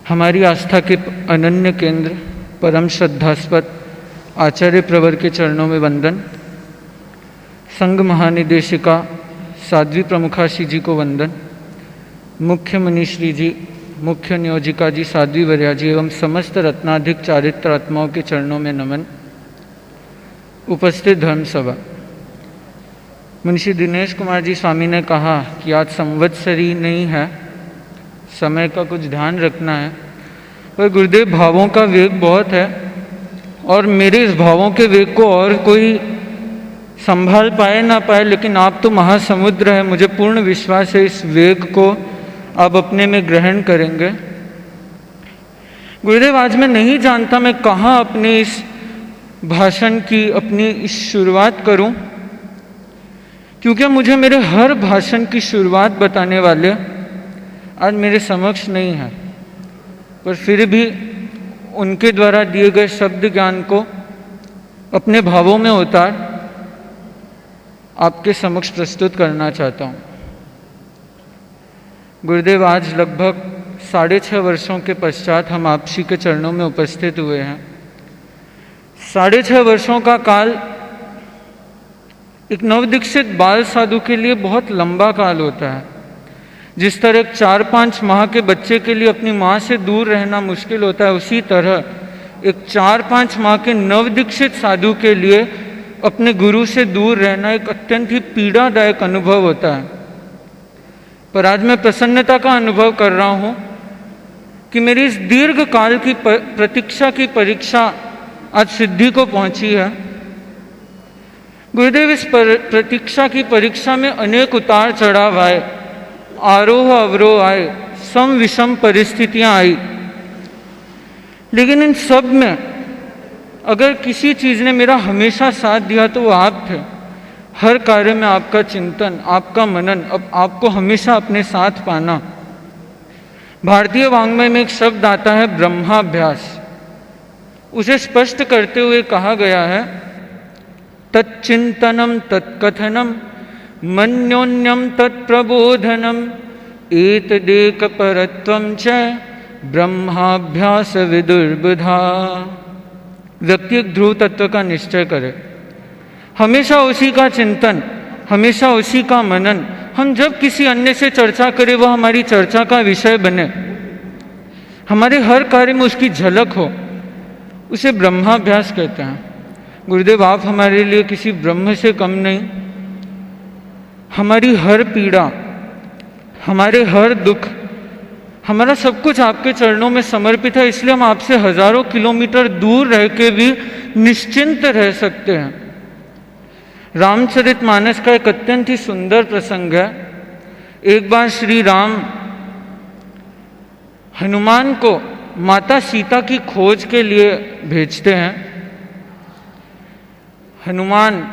हमारी आस्था के अनन्य केंद्र परम श्रद्धास्पद आचार्य प्रवर के चरणों में वंदन। संघ महानिदेशिका साध्वी प्रमुखाशी जी को वंदन। मुख्य मनीश्री जी, मुख्य नियोजिका जी साध्वी वर्या जी एवं समस्त रत्नाधिक चारित्र आत्माओं के चरणों में नमन। उपस्थित धर्मसभा, मुंशी दिनेश कुमार जी स्वामी ने कहा कि आज संवत्सरी नहीं है, समय का कुछ ध्यान रखना है। पर गुरुदेव, भावों का वेग बहुत है और मेरे इस भावों के वेग को और कोई संभाल पाए ना पाए, लेकिन आप तो महासमुद्र है। मुझे पूर्ण विश्वास है इस वेग को आप अपने में ग्रहण करेंगे। गुरुदेव, आज मैं नहीं जानता मैं कहाँ अपने इस भाषण की अपनी इस शुरुआत करूं, क्योंकि मुझे मेरे हर भाषण की शुरुआत बताने वाले आज मेरे समक्ष नहीं है, पर फिर भी उनके द्वारा दिए गए शब्द ज्ञान को अपने भावों में उतार आपके समक्ष प्रस्तुत करना चाहता हूँ। गुरुदेव, आज लगभग 6.5 वर्षों के पश्चात हम आपसी के चरणों में उपस्थित हुए हैं। 6.5 वर्षों का काल एक नवदीक्षित बाल साधु के लिए बहुत लंबा काल होता है। जिस तरह 4-5 माह के बच्चे के लिए अपनी माँ से दूर रहना मुश्किल होता है, उसी तरह एक 4-5 माह के नवदीक्षित साधु के लिए अपने गुरु से दूर रहना एक अत्यंत ही पीड़ादायक अनुभव होता है। पर आज मैं प्रसन्नता का अनुभव कर रहा हूँ कि मेरी इस दीर्घ काल की प्रतीक्षा की परीक्षा आज सिद्धि को पहुँची है। गुरुदेव, इस प्रतीक्षा की परीक्षा में अनेक उतार चढ़ाव आए, आरोह अवरोह आए, सम विषम परिस्थितियां आई, लेकिन इन सब में अगर किसी चीज़ ने मेरा हमेशा साथ दिया तो वो आप थे। हर कार्य में आपका चिंतन, आपका मनन, अब आपको हमेशा अपने साथ पाना। भारतीय वाङ्मय में एक शब्द आता है ब्रह्माभ्यास। उसे स्पष्ट करते हुए कहा गया है, तच्चिंतनम तत्कथनम मन्योन्यम तत्प्रबोधनम एतदेक परत्वं च ब्रह्माभ्यास विदुर्बुधा। व्यक्ति एक ध्रुव तत्व का निश्चय करे, हमेशा उसी का चिंतन, हमेशा उसी का मनन। हम जब किसी अन्य से चर्चा करें वह हमारी चर्चा का विषय बने, हमारे हर कार्य में उसकी झलक हो, उसे ब्रह्माभ्यास कहते हैं। गुरुदेव, आप हमारे लिए किसी ब्रह्म से कम नहीं। हमारी हर पीड़ा, हमारे हर दुख, हमारा सब कुछ आपके चरणों में समर्पित है। इसलिए हम आपसे हजारों किलोमीटर दूर रह के भी निश्चिंत रह सकते हैं। रामचरितमानस का एक अत्यंत ही सुंदर प्रसंग है। एक बार श्री राम हनुमान को माता सीता की खोज के लिए भेजते हैं। हनुमान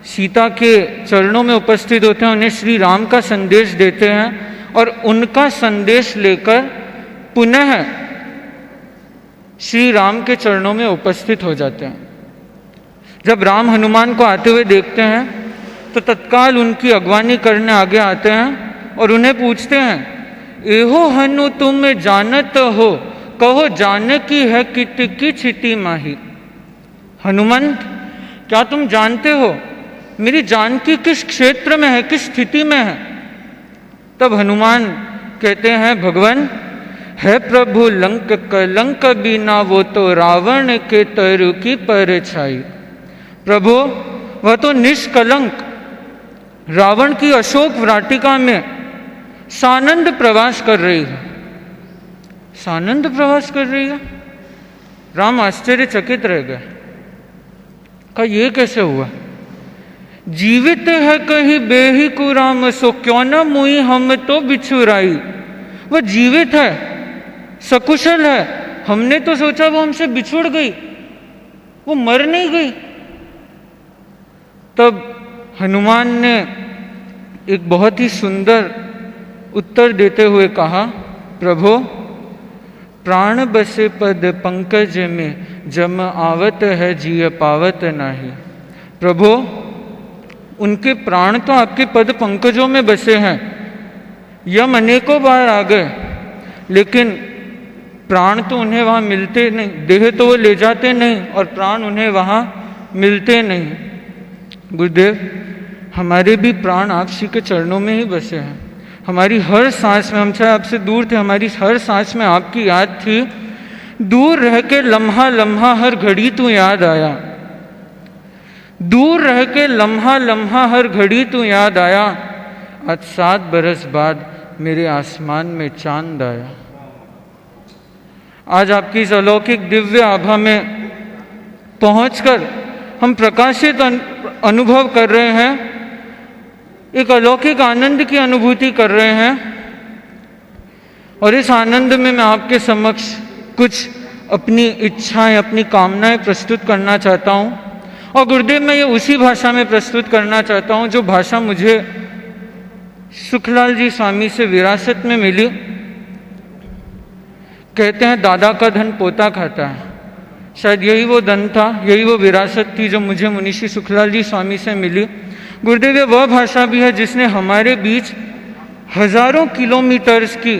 सीता के चरणों में उपस्थित होते हैं, उन्हें श्री राम का संदेश देते हैं और उनका संदेश लेकर पुनः श्री राम के चरणों में उपस्थित हो जाते हैं। जब राम हनुमान को आते हुए देखते हैं तो तत्काल उनकी अगवानी करने आगे आते हैं और उन्हें पूछते हैं, एहो हनु तुम जानत हो, कहो जानकी है कितकी छिति माही। हनुमंत, क्या तुम जानते हो मेरी जानकी किस क्षेत्र में है, किस स्थिति में है? तब हनुमान कहते हैं, भगवान है प्रभु लंक कलंक बिना वो तो रावण के तरु की परछाई। प्रभु, वह तो निष्कलंक रावण की अशोक वाटिका में सानंद प्रवास कर रही है। सानंद प्रवास कर रही है? राम आश्चर्यचकित रह गए। कहा, ये कैसे हुआ? जीवित है कहीं बेही को राम सो, क्यों न मुई हम तो बिछुराई। वह जीवित है, सकुशल है, हमने तो सोचा वो हमसे बिछुड़ गई, वो मर नहीं गई। तब हनुमान ने एक बहुत ही सुंदर उत्तर देते हुए कहा, प्रभु, प्राण बसे पद पंकज में, जम आवत है जिय पावत नाही। प्रभु, उनके प्राण तो आपके पद पंकजों में बसे हैं। यम अनेकों बार आ गए, लेकिन प्राण तो उन्हें वहाँ मिलते नहीं, देह तो वो ले जाते नहीं और प्राण उन्हें वहाँ मिलते नहीं। गुरुदेव, हमारे भी प्राण आप श्री के चरणों में ही बसे हैं। हमारी हर सांस में, हम चाहे आपसे दूर थे, हमारी हर सांस में आपकी याद थी। दूर रह के लम्हा लम्हा हर घड़ी तू याद आया, दूर रह के लम्हा लम्हा हर घड़ी तू याद आया। आज 7 बरस बाद मेरे आसमान में चांद आया। आज आपकी इस अलौकिक दिव्य आभा में पहुंचकर हम प्रकाशित अनुभव कर रहे हैं, एक अलौकिक आनंद की अनुभूति कर रहे हैं। और इस आनंद में मैं आपके समक्ष कुछ अपनी इच्छाएं, अपनी कामनाएं प्रस्तुत करना चाहता हूं। और गुरुदेव, मैं ये उसी भाषा में प्रस्तुत करना चाहता हूं जो भाषा मुझे सुखलाल जी स्वामी से विरासत में मिली। कहते हैं दादा का धन पोता खाता है। शायद यही वो धन था, यही वो विरासत थी जो मुझे मुनीषी सुखलाल जी स्वामी से मिली। गुरुदेव, ये वह भाषा भी है जिसने हमारे बीच हजारों किलोमीटर्स की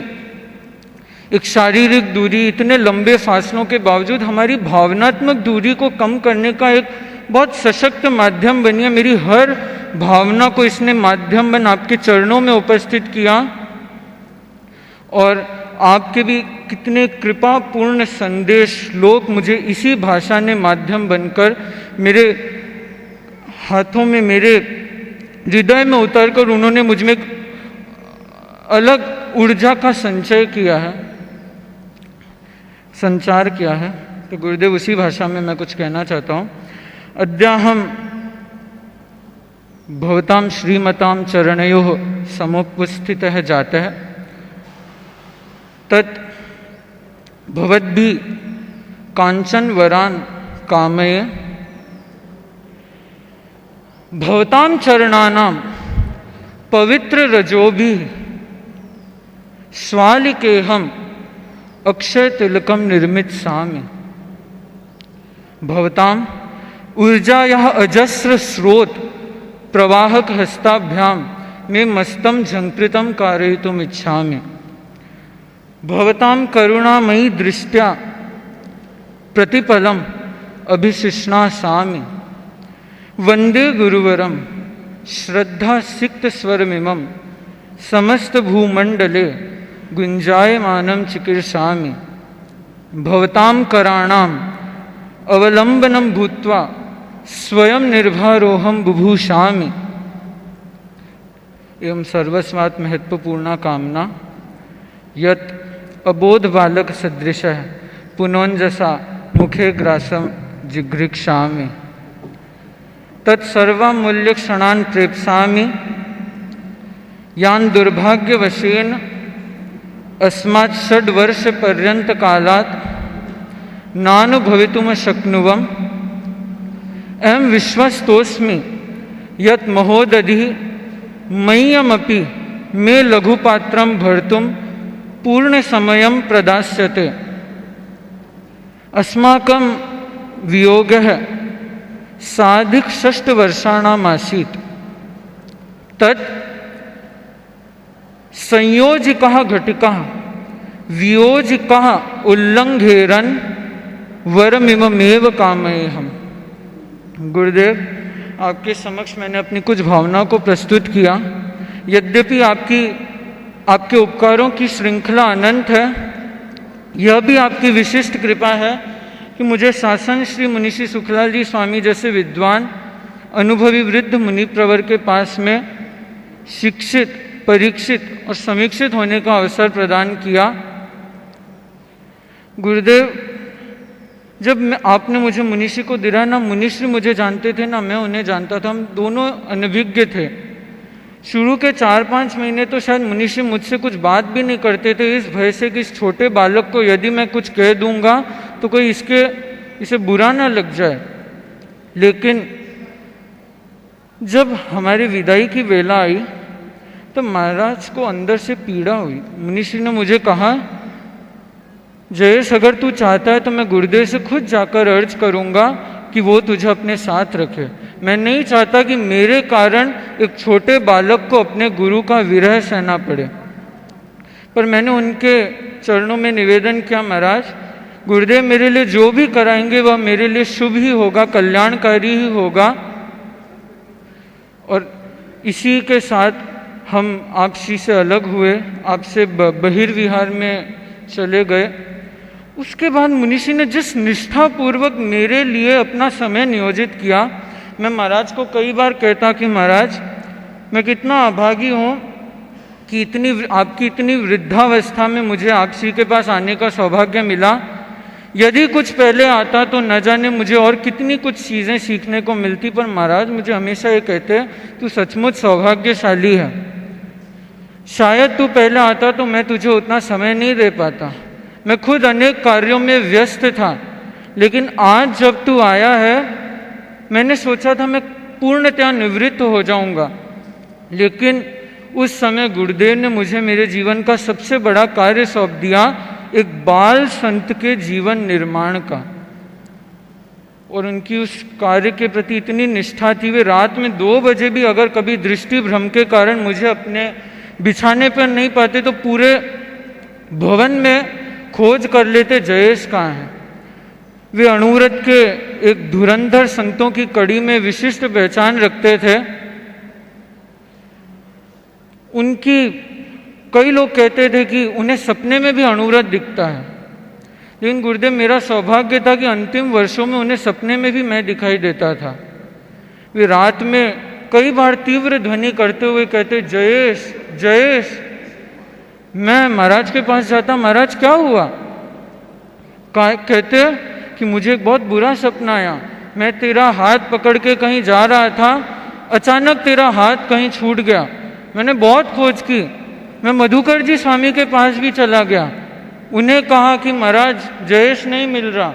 एक शारीरिक दूरी, इतने लंबे फासलों के बावजूद हमारी भावनात्मक दूरी को कम करने का एक बहुत सशक्त माध्यम बनी है। मेरी हर भावना को इसने माध्यम बन आपके चरणों में उपस्थित किया। और आपके भी कितने कृपापूर्ण संदेश लोग मुझे इसी भाषा ने माध्यम बनकर मेरे हाथों में, मेरे हृदय में उतारकर उन्होंने मुझ में अलग ऊर्जा का संचय किया है, संचार किया है। तो गुरुदेव, उसी भाषा में मैं कुछ कहना चाहता हूँ। अद्याहम भवताम श्रीमताम चरणयोः समुपस्थितः जातः तत् भवद्भिः कांचन वरान कामये भवताम चरणानां पवित्र रजोभिः स्वालिकेहम अक्षय तिलकम निर्मित साम्य। भवताम ऊर्जायाः अजस्र स्रोत प्रवाहक हस्ताभ्याम में मस्तम झंकृतम कारयितुम इच्छामि। भवताम करुणामयी दृष्ट्या प्रतिपलम अभिशिष्णासामि। वंदे गुरुवरम श्रद्धा सिक्त स्वरमिमं समस्त भूमंडले गुंजायमानं चिकीर्षामि। भवतां कराणाम अवलंबनं भूत्वा स्वयं निर्भरोहम बुभूषामि। एवं सर्वस्मात् महत्वपूर्णा कामना यत अबोध बालक सदृशः पुनोंजसा मुखे ग्रासम जिघृक्षामि। तत्सर्वमूल्य क्षणान् प्रेप्सामि यान दुर्भाग्यवशेन अस्मात् षड्वर्ष पर्यंत कालात् नानुभवितुम शक्नुवम्। एवं विश्वस्तोस्मि यत् महोदधिः मह्यमपि मे लघुपात्रं भर्तुं पूर्ण समयं प्रदास्यते। अस्माकं वियोगः साधिक 6 वर्षाणाम् आसीत्। तत् संयोजिकः घटिकः वियोजिकः उल्लंघेरन् वरमिममेव कामयेहम्। गुरुदेव, आपके समक्ष मैंने अपनी कुछ भावनाओं को प्रस्तुत किया। यद्यपि आपके उपकारों की श्रृंखला अनंत है, यह भी आपकी विशिष्ट कृपा है कि मुझे शासन श्री मुनीषी सुखलाल जी स्वामी जैसे विद्वान अनुभवी वृद्ध मुनि प्रवर के पास में शिक्षित, परीक्षित और समीक्षित होने का अवसर प्रदान किया। गुरुदेव, जब आपने मुझे मुनीषी को दिया, ना मुनीश्री मुझे जानते थे ना मैं उन्हें जानता था, हम दोनों अनभिज्ञ थे। शुरू के 4-5 महीने तो शायद मुनीषी मुझसे कुछ बात भी नहीं करते थे, इस भय से कि इस छोटे बालक को यदि मैं कुछ कह दूंगा तो कोई इसे बुरा ना लग जाए। लेकिन जब हमारी विदाई की वेला आई तो महाराज को अंदर से पीड़ा हुई। मुनीश्री ने मुझे कहा, जयेश, अगर तू चाहता है तो मैं गुरुदेव से खुद जाकर अर्ज करूंगा कि वो तुझे अपने साथ रखे। मैं नहीं चाहता कि मेरे कारण एक छोटे बालक को अपने गुरु का विरह सहना पड़े। पर मैंने उनके चरणों में निवेदन किया, महाराज गुरुदेव मेरे लिए जो भी कराएंगे वह मेरे लिए शुभ ही होगा, कल्याणकारी ही होगा। और इसी के साथ हम आपसी से अलग हुए, आपसे बहिर्विहार में चले गए। उसके बाद मुनीषी ने जिस निष्ठापूर्वक मेरे लिए अपना समय नियोजित किया, मैं महाराज को कई बार कहता कि महाराज मैं कितना अभागी हूँ कि आपकी इतनी वृद्धावस्था में मुझे आपसी के पास आने का सौभाग्य मिला। यदि कुछ पहले आता तो न जाने मुझे और कितनी कुछ चीज़ें सीखने को मिलती, पर महाराज मुझे हमेशा ये कहते तू सचमुच सौभाग्यशाली है। शायद तू पहले आता तो मैं तुझे उतना समय नहीं दे पाता, मैं खुद अनेक कार्यों में व्यस्त था, लेकिन आज जब तू आया है मैंने सोचा था मैं पूर्णतया निवृत्त हो जाऊंगा, लेकिन उस समय गुरुदेव ने मुझे मेरे जीवन का सबसे बड़ा कार्य सौंप दिया, एक बाल संत के जीवन निर्माण का। और उनकी उस कार्य के प्रति इतनी निष्ठा थी, वे रात में 2 बजे भी अगर कभी दृष्टि भ्रम के कारण मुझे अपने बिछाने पर नहीं पाते तो पूरे भवन में खोज कर लेते जयेश कहाँ है। वे अणुव्रत के एक धुरंधर संतों की कड़ी में विशिष्ट पहचान रखते थे। उनकी कई लोग कहते थे कि उन्हें सपने में भी अणुव्रत दिखता है, लेकिन गुरुदेव मेरा सौभाग्य था कि अंतिम वर्षों में उन्हें सपने में भी मैं दिखाई देता था। वे रात में कई बार तीव्र ध्वनि करते हुए कहते जयेश जयेश। मैं महाराज के पास जाता, महाराज क्या हुआ? कहते कि मुझे एक बहुत बुरा सपना आया, मैं तेरा हाथ पकड़ के कहीं जा रहा था, अचानक तेरा हाथ कहीं छूट गया। मैंने बहुत खोज की, मैं मधुकर जी स्वामी के पास भी चला गया, उन्हें कहा कि महाराज जयेश नहीं मिल रहा।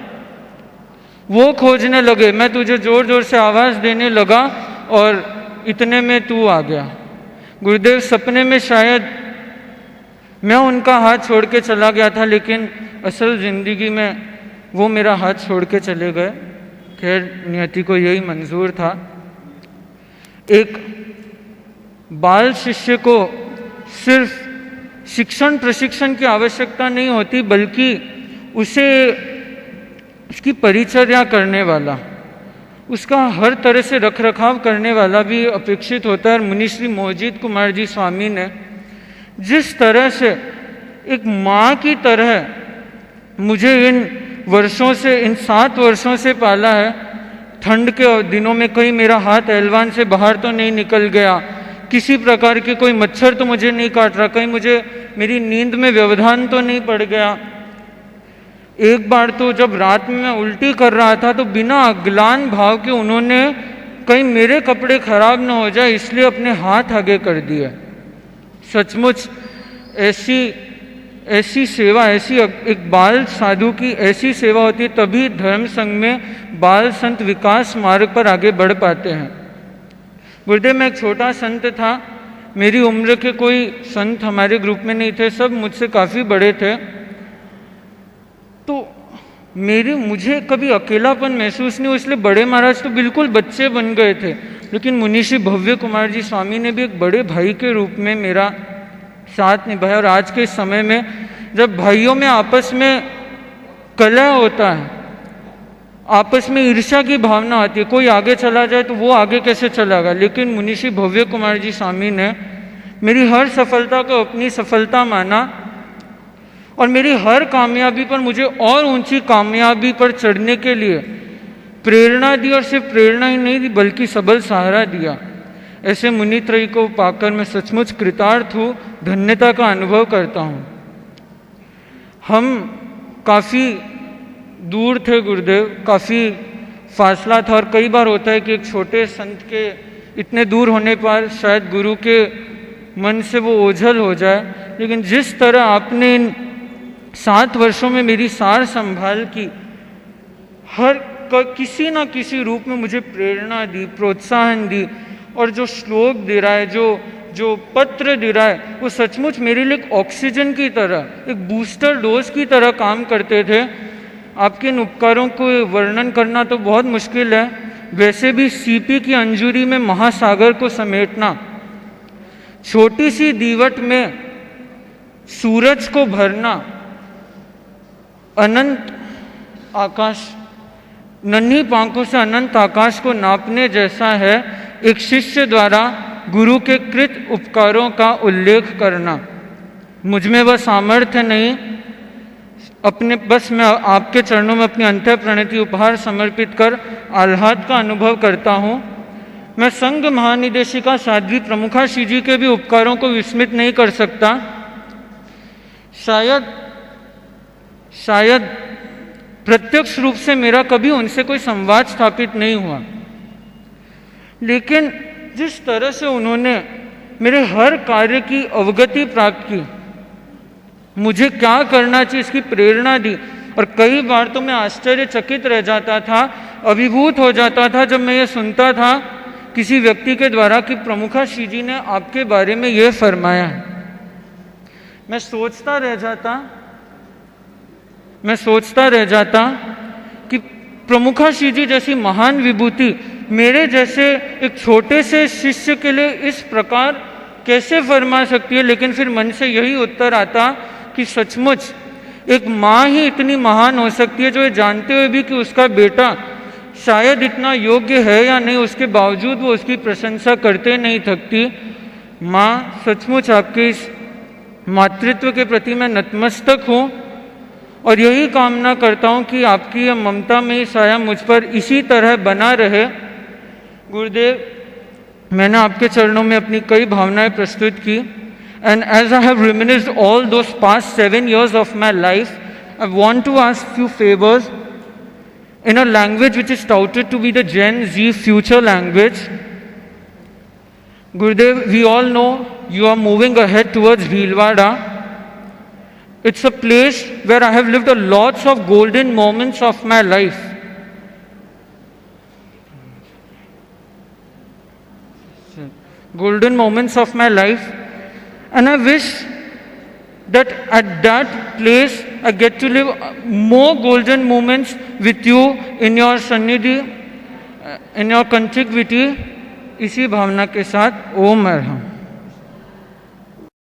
वो खोजने लगे, मैं तुझे जोर जोर से आवाज़ देने लगा और इतने में तू आ गया। गुरुदेव सपने में शायद मैं उनका हाथ छोड़ के चला गया था, लेकिन असल जिंदगी में वो मेरा हाथ छोड़ के चले गए। खैर नियति को यही मंजूर था। एक बाल शिष्य को सिर्फ शिक्षण प्रशिक्षण की आवश्यकता नहीं होती, बल्कि उसे उसकी परिचर्या करने वाला, उसका हर तरह से रख रखाव करने वाला भी अपेक्षित होता है। मुनिश्री मोहजीत कुमार जी स्वामी ने जिस तरह से एक माँ की तरह मुझे इन वर्षों से, इन 7 वर्षों से पाला है, ठंड के दिनों में कहीं मेरा हाथ एलवान से बाहर तो नहीं निकल गया, किसी प्रकार के कोई मच्छर तो मुझे नहीं काट रहा, कहीं मुझे मेरी नींद में व्यवधान तो नहीं पड़ गया। एक बार तो जब रात में मैं उल्टी कर रहा था तो बिना अग्लान भाव के उन्होंने कहीं मेरे कपड़े खराब ना हो जाए इसलिए अपने हाथ आगे कर दिए। सचमुच ऐसी सेवा, ऐसी एक बाल साधु की ऐसी सेवा होती है, तभी धर्म संघ में बाल संत विकास मार्ग पर आगे बढ़ पाते हैं। गुरुदेव मैं एक छोटा संत था, मेरी उम्र के कोई संत हमारे ग्रुप में नहीं थे, सब मुझसे काफ़ी बड़े थे। तो मुझे कभी अकेलापन महसूस नहीं हुआ, इसलिए बड़े महाराज तो बिल्कुल बच्चे बन गए थे, लेकिन मुनीषी भव्य कुमार जी स्वामी ने भी एक बड़े भाई के रूप में मेरा साथ निभाया। और आज के समय में जब भाइयों में आपस में कलह होता है, आपस में ईर्ष्या की भावना आती है, कोई आगे चला जाए तो वो आगे कैसे चलागा, लेकिन मुनीषी भव्य कुमार जी स्वामी ने मेरी हर सफलता को अपनी सफलता माना और मेरी हर कामयाबी पर मुझे और ऊंची कामयाबी पर चढ़ने के लिए प्रेरणा दी, और सिर्फ प्रेरणा ही नहीं दी बल्कि सबल सहारा दिया। ऐसे मुनित्रयी को पाकर मैं सचमुच कृतार्थ हूँ, धन्यता का अनुभव करता हूँ। हम काफ़ी दूर थे गुरुदेव, काफ़ी फासला था, और कई बार होता है कि एक छोटे संत के इतने दूर होने पर शायद गुरु के मन से वो ओझल हो जाए, लेकिन जिस तरह आपने इन 7 वर्षों में मेरी सार संभाल की, किसी ना किसी रूप में मुझे प्रेरणा दी, प्रोत्साहन दी, और जो श्लोक दे रहा है, जो पत्र दे रहा है, वो सचमुच मेरे लिए एक ऑक्सीजन की तरह, एक बूस्टर डोज की तरह काम करते थे। आपके इन उपकारों को वर्णन करना तो बहुत मुश्किल है। वैसे भी सीपी की अंजुरी में महासागर को समेटना, छोटी सी दीवट में सूरज को भरना, अनंत आकाश, नन्ही पांखों से अनंत आकाश को नापने जैसा है एक शिष्य द्वारा गुरु के कृत उपकारों का उल्लेख करना। मुझ में वह सामर्थ्य नहीं, बस मैं आपके चरणों में अपनी अंतः प्रणति उपहार समर्पित कर आह्लाद का अनुभव करता हूँ। मैं संघ महानिदेशिका साध्वी प्रमुखा श्री जी के भी उपकारों को विस्मित नहीं कर सकता। शायद प्रत्यक्ष रूप से मेरा कभी उनसे कोई संवाद स्थापित नहीं हुआ, लेकिन जिस तरह से उन्होंने मेरे हर कार्य की अवगति प्राप्त की, मुझे क्या करना चाहिए इसकी प्रेरणा दी, और कई बार तो मैं आश्चर्यचकित रह जाता था, अभिभूत हो जाता था जब मैं ये सुनता था किसी व्यक्ति के द्वारा कि प्रमुखा श्री जी ने आपके बारे में ये फरमाया है। मैं सोचता रह जाता कि प्रमुखा श्री जी जैसी महान विभूति मेरे जैसे एक छोटे से शिष्य के लिए इस प्रकार कैसे फरमा सकती है। लेकिन फिर मन से यही उत्तर आता कि सचमुच एक माँ ही इतनी महान हो सकती है, जो ये जानते हुए भी कि उसका बेटा शायद इतना योग्य है या नहीं, उसके बावजूद वो उसकी प्रशंसा करते नहीं थकती। माँ, सचमुच आपके इस मातृत्व के प्रति मैं नतमस्तक हूँ और यही कामना करता हूँ कि आपकी यह ममता में ही साया मुझ पर इसी तरह बना रहे। गुरुदेव, मैंने आपके चरणों में अपनी कई भावनाएं प्रस्तुत की, and as I have reminisced all those past 7 years of my life, I want to ask few favors in a language which is touted to be the Gen Z future language. Gurudev, we all know you are moving ahead towards Bhilwara. It's a place where I have lived a lots of golden moments of my life. Golden moments of my life, and I wish that at that place I get to live more golden moments with you in your sannidhi, in your contiguity. इसी भावना के साथ ओम अर्हम।